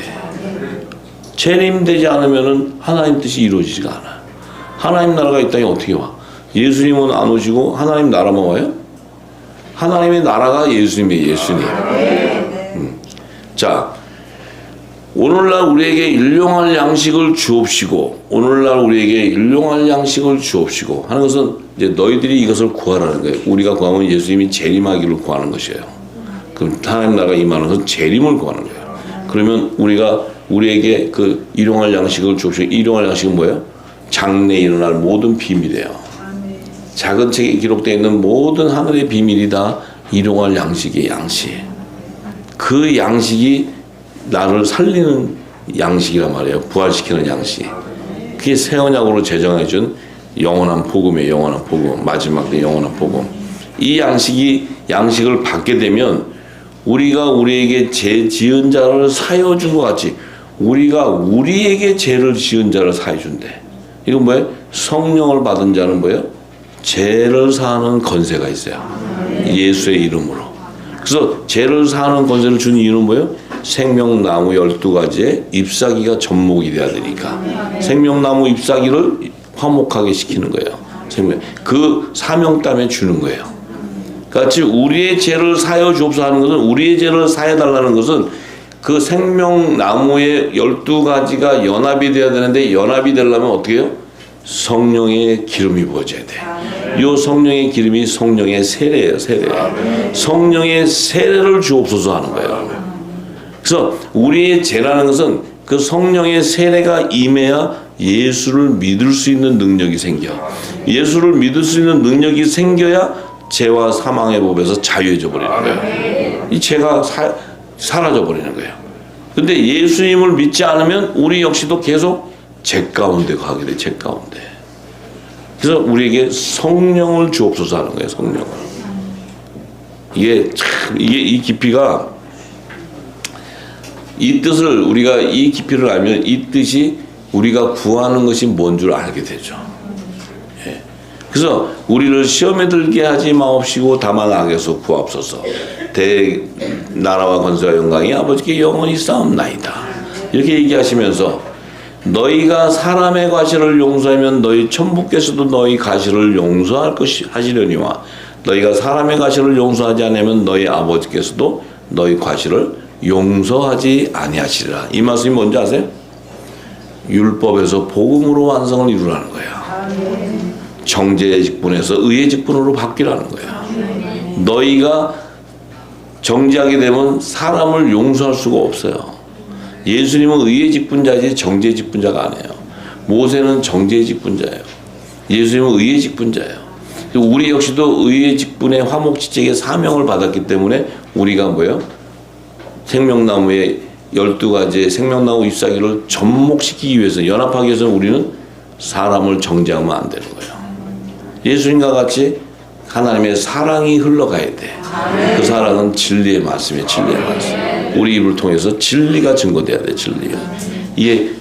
재림되지 않으면은 하나님 뜻이 이루어지지가 않아. 하나님 나라가 이 땅에 어떻게 와? 예수님은 안 오시고 하나님 나라만 와요? 하나님의 나라가 예수님이에요. 예수님. 자, 오늘날 우리에게 일용할 양식을 주옵시고, 오늘날 우리에게 일용할 양식을 주옵시고 하는 것은 이제 너희들이 이것을 구하라는 거예요. 우리가 구하면 예수님이 재림하기를 구하는 것이에요. 그럼 하나님 나라가 임하는 것은 재림을 구하는 거예요. 그러면 우리에게 그 일용할 양식을 주옵시고, 일용할 양식은 뭐예요? 장래에 일어날 모든 비밀이에요. 작은 책에 기록되어 있는 모든 하늘의 비밀이 다 일용할 양식이에요. 양식. 그 양식이 나를 살리는 양식이란 말이에요. 부활시키는 양식. 그게 새 언약으로 제정해준 영원한 복음이에요. 영원한 복음. 마지막 때 영원한 복음. 이 양식을 받게 되면 우리가 우리에게 죄 지은 자를 사여 준 것 같이 우리가 우리에게 죄를 지은 자를 사해 준대. 이건 뭐예요? 성령을 받은 자는 뭐예요? 죄를 사하는 권세가 있어요. 예수의 이름으로. 그래서 죄를 사하는 권세를 준 이유는 뭐예요? 생명나무 12가지에 잎사귀가 접목이 돼야 되니까 생명나무 잎사귀를 화목하게 시키는 거예요. 그 사명 때문에 주는 거예요. 같이 우리의 죄를 사여 주옵소서 하는 것은, 우리의 죄를 사해 달라는 것은 그 생명나무의 12가지가 연합이 돼야 되는데, 연합이 되려면 어떻게 해요? 성령의 기름이 부어져야 돼. 이 성령의 기름이 성령의 세례예요. 세례. 성령의 세례를 주옵소서 하는 거예요. 그래서 우리의 죄라는 것은 그 성령의 세례가 임해야 예수를 믿을 수 있는 능력이 생겨. 예수를 믿을 수 있는 능력이 생겨야 죄와 사망의 법에서 자유해져 버리는 거예요. 이 죄가 사라져 버리는 거예요. 근데 예수님을 믿지 않으면 우리 역시도 계속 죄 가운데 가게 돼. 죄 가운데. 그래서 우리에게 성령을 주옵소서 하는 거예요. 성령을. 이게 이 깊이가, 이 뜻을 우리가 이 깊이를 알면 이 뜻이 우리가 구하는 것이 뭔 줄 알게 되죠. 예. 그래서 우리를 시험에 들게 하지 마옵시고 다만 악에서 구하옵소서. 나라와 권세와 영광이 아버지께 영원히 싸움나이다. 이렇게 얘기하시면서 너희가 사람의 과실을 용서하면 너희 천부께서도 너희 과실을 용서할 것이 하시려니와 너희가 사람의 과실을 용서하지 않으면 너희 아버지께서도 너희 과실을 용서하지 아니하시리라. 이 말씀이 뭔지 아세요? 율법에서 복음으로 완성을 이루라는 거야. 정죄의 직분에서 의의 직분으로 바뀌라는 거야. 너희가 정죄하게 되면 사람을 용서할 수가 없어요. 예수님은 의의 직분자지 정죄의 직분자가 아니에요. 모세는 정죄의 직분자예요. 예수님은 의의 직분자예요. 우리 역시도 의의 직분의 화목지책의 사명을 받았기 때문에 우리가 뭐예요? 생명나무의 12가지의 생명나무 잎사귀를 접목시키기 위해서, 연합하기 위해서는 우리는 사람을 정죄하면 안 되는 거예요. 예수님과 같이 하나님의 사랑이 흘러가야 돼. 그 사랑은 진리의 말씀이에요. 진리의 말씀. 우리 입을 통해서 진리가 증거돼야 돼. 진리가. 이게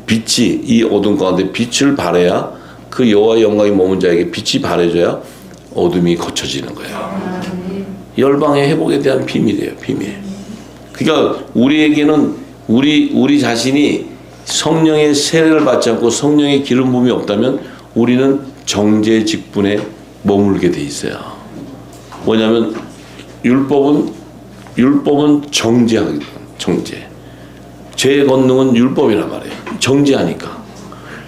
빛이 이 어둠 가운데 빛을 발해야, 그 여호와의 영광이 머문 자에게 빛이 발해져야 어둠이 거쳐지는 거예요. 열방의 회복에 대한 비밀이에요. 비밀. 그러니까 우리에게는 우리 자신이 성령의 세례를 받지 않고 성령의 기름 부음이 없다면 우리는 정죄 직분에 머물게 돼 있어요. 뭐냐면 율법은 정죄하기, 정죄. 죄의 권능은 율법이란 말이에요. 정죄하니까.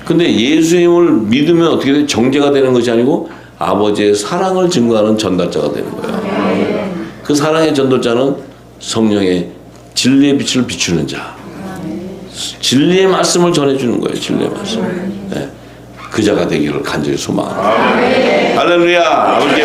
근데 예수님을 믿으면 어떻게 돼? 정죄가 되는 것이 아니고 아버지의 사랑을 증거하는 전달자가 되는 거예요. 그 사랑의 전달자는 성령의 진리의 빛을 비추는 자. 진리의 말씀을 전해주는 거예요. 진리의 말씀. 네. 그 자가 되기를 간절히 소망합니다. 할렐루야. 아버지